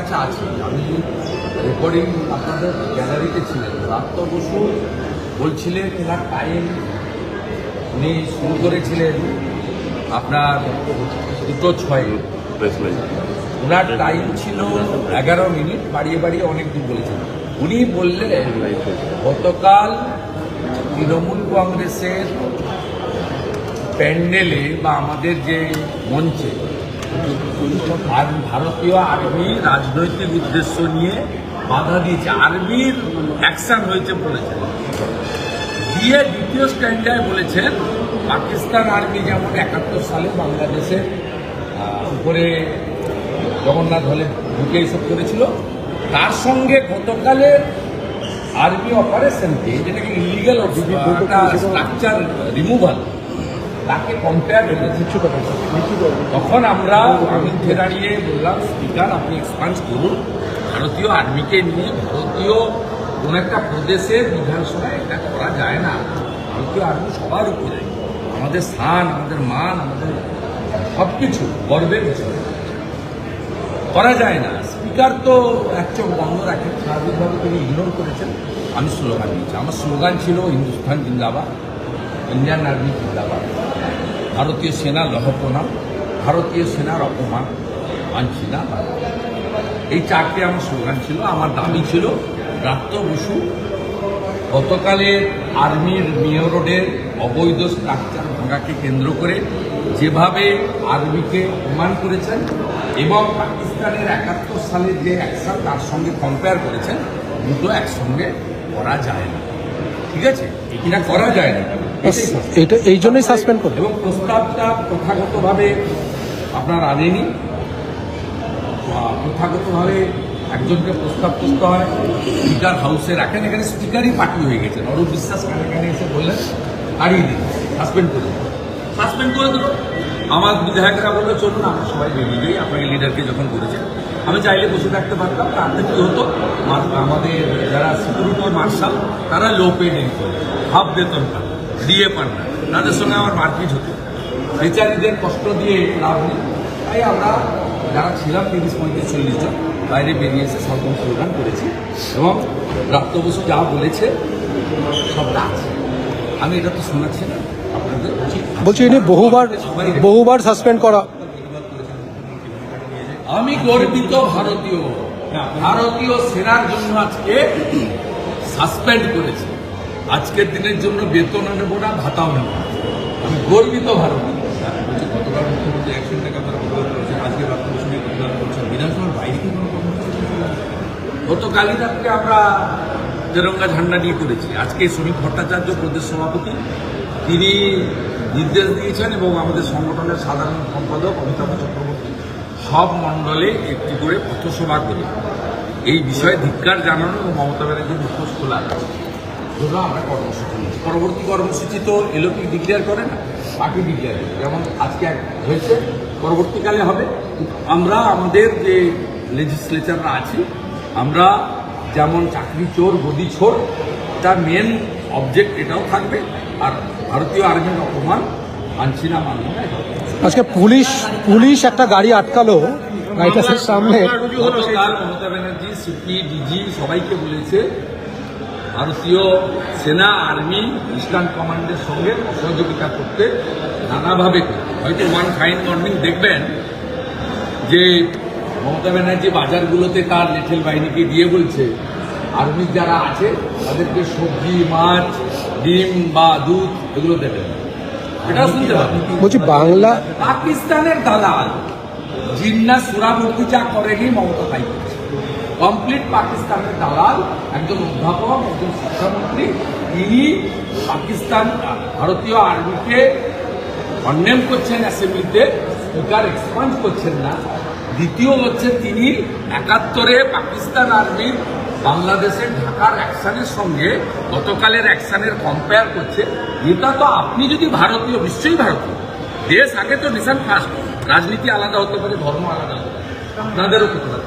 কাছে আছে। আমি রেকর্ডিং আপনাদের গ্যালারিতে ছিলেন, ব্রাত্য বসু বলছিলেন ওনার টাইম উনি শুরু করেছিলেন আপনার 2:06। ওনার টাইম ছিল 11 মিনিট, বাড়িয়ে বাড়িয়ে অনেক দূর বলেছেন। উনি বললেন গতকাল তৃণমূল কংগ্রেসের প্যান্ডেলে বা আমাদের যে মঞ্চে আর ভারতীয় আর্মি রাজনৈতিক উদ্দেশ্য নিয়ে বাধা দিয়েছে, আর্মির অ্যাকশন হয়েছে বলেছেন। দিয়ে দ্বিতীয় স্ট্যান্ডায় বলেছেন পাকিস্তান আর্মি যেমন 71 সালে বাংলাদেশের উপরে জগন্নাথ হলে ঢুকে এসব করেছিল, তার সঙ্গে গতকালের আর্মি অপারেশনকে যেটাকে ইলিগাল একটা স্ট্রাকচার রিমুভাল তাকে কম্পেয়ার করেছে। তখন আমি উঠে দাঁড়িয়ে বললাম, স্পিকার আপনি এক্সপান্স করুন, ভারতীয় আর্মিকে নিয়ে ভারতীয় কোন একটা প্রদেশের বিধানসভায় এটা করা যায় না। ভারতীয় আর্মি সবার উপরে, আমাদের স্থান, আমাদের মান, আমাদের সব কিছু গর্বের বিষয়, করা যায় না। স্পিকার তো এক চোখ বন্ধ রাখেন, স্বাভাবিকভাবে তিনি ইগনোর করেছেন। আমি স্লোগান দিয়েছি, আমার স্লোগান ছিল হিন্দুস্তান জিন্দাবাদ, ইন্ডিয়ান আর্মি জিন্দাবাদ, ভারতীয় সেনা লহ প্রণাম, ভারতীয় সেনার অপমান মানছি না। এই চারটে আমার স্লোগান ছিল। আমার দাবি ছিল ব্রাত্য বসু গতকালের আর্মির মেয়র রোডের অবৈধ স্ট্রাকচার ভাঙাকে কেন্দ্র করে যেভাবে আর্মিকে অপমান করেছেন এবং পাকিস্তানের 71 সালের যে অ্যাকশন তার সঙ্গে কম্পেয়ার করেছেন, দুটো একসঙ্গে করা যায় না। ঠিক আছে, এটা করা যায় না, এটা এই জন্যই সাসপেন্ড করবে। এবং প্রস্তাবটা প্রথাগতভাবে আপনার আনেনি। প্রথাগতভাবে একজনকে প্রস্তাব করতে হয়, স্পিকার হাউসে রাখেন। এখানে স্পিকারই পার্টি হয়ে গেছেন। অরূপ বিশ্বাস এখানে এসে বললেন হারিয়ে দিন, সাসপেন্ড করে দিন। সাসপেন্ড করে দিল। আমার বিধায়করা বললো চলুন আমরা সবাই বেরিয়ে যাই, আপনাকে লিডারকে যখন করেছেন। আমি চাইলে বসে থাকতে পারতাম, তাতে কী হতো, আমাদের যারা সিকিউরিটি মার্শাল তারা লো পেড এমপ্লয়ি, হাফ বেতন পান, দিয়ে পান না, তাদের সঙ্গে আমার মারপিট হতো। বেচারীদের কষ্ট দিয়ে লাভ নেই। তাই আমরা যারা ছিলাম 30-35-40 জন বাইরে বেরিয়ে এসে সরকার স্লোগান করেছি এবং ব্রাত্য বসু যা বলেছে সবটা আছে। আমি এটা তো শোনাচ্ছি না আপনাদের, বলছি ইনি বহুবার সাসপেন্ড করা। আমি গর্বিত ভারতীয় সেনার জন্য আজকে সাসপেন্ড করেছি। আজকের দিনের জন্য বেতন নেব না, ভাতাও নেব না। আমি গর্বিত ভারতীয়। গতকাল মুখ্যমন্ত্রী অ্যাকশনটাকে আপনারা প্রতিবাদ করেছেন, আজকে রাষ্ট্রপতির সঙ্গে প্রতিবাদ করছেন, বিধানসভার বাইরে কি কোনো কর্মসূচি? গতকালই রাত্রে আমরা তেরঙ্গা ঝান্ডা নিয়ে করেছি। আজকে শ্রমিক ভট্টাচার্য প্রদেশ সভাপতি তিনি নির্দেশ দিয়েছেন এবং আমাদের সংগঠনের সাধারণ সম্পাদক অমিতাভ চক্রবর্তী সব মণ্ডলে একটি করে পথসভা করে এই বিষয়ে ধিক্কার জানানো এবং মমতা ব্যানার্জির মুখোশ খোলার জন্য আমরা কর্মসূচি নিচ্ছি। পরবর্তী কর্মসূচি তো এলওপি ডিক্লেয়ার করে না, পার্টি ডিক্লেয়ার করে। যেমন আজকে হয়েছে, পরবর্তীকালে হবে। আমরা আমাদের যে লেজিসলেচাররা আছি, আমরা যেমন চাকরি চোর গদি ছোর, তার মেন অবজেক্ট এটাও থাকবে। আর ভারতীয় আর্মির অপমান মানছি না, মানব না। আজকে পুলিশ একটা গাড়ি আটকালো রাইটাসের সামনে। গতকাল মমতা ব্যানার্জি সিপি ডিজি সবাইকে বলেছে ভারতীয় সেনা আর্মি ইস্টার্ন কমান্ডের সঙ্গে সহযোগিতা করতে নানাভাবে। হয়তো ওয়ান ফাইন মর্নিং দেখবেন যে মমতা ব্যানার্জি বাজারগুলোতে তার লিটল বাহিনীকে দিয়ে বলছে আর্মির যারা আছে তাদেরকে সবজি, মাছ, ডিম বা দুধ এগুলো দেবেন। এটা শুনতে পাবেন। বলছি বাংলা পাকিস্তানের দালাল জিন্না সুরাবর্তী যা করেনি মমতা তাই করেছে। কমপ্লিট পাকিস্তানের দালাল, একজন অধ্যাপক, একজন শিক্ষামন্ত্রী, তিনি পাকিস্তান ভারতীয় আর্মিকে কন্ডেম করছেন অ্যাসেম্বলিতে, স্পিকার এক্সপান্স করছেন না। দ্বিতীয় হচ্ছে তিনি 71-এ পাকিস্তান আর্মির বাংলাদেশের ঢাকার অ্যাকশনের সঙ্গে গতকালের অ্যাকশনের কম্পেয়ার করছে। এটা তো আপনি যদি ভারতীয়, নিশ্চয়ই ভারতীয় দেশ, আগে তো নিশান ফার্স্ট, রাজনীতি আলাদা হতে পারে, ধর্ম আলাদা হতে পারে, আপনাদেরও করতে পারে।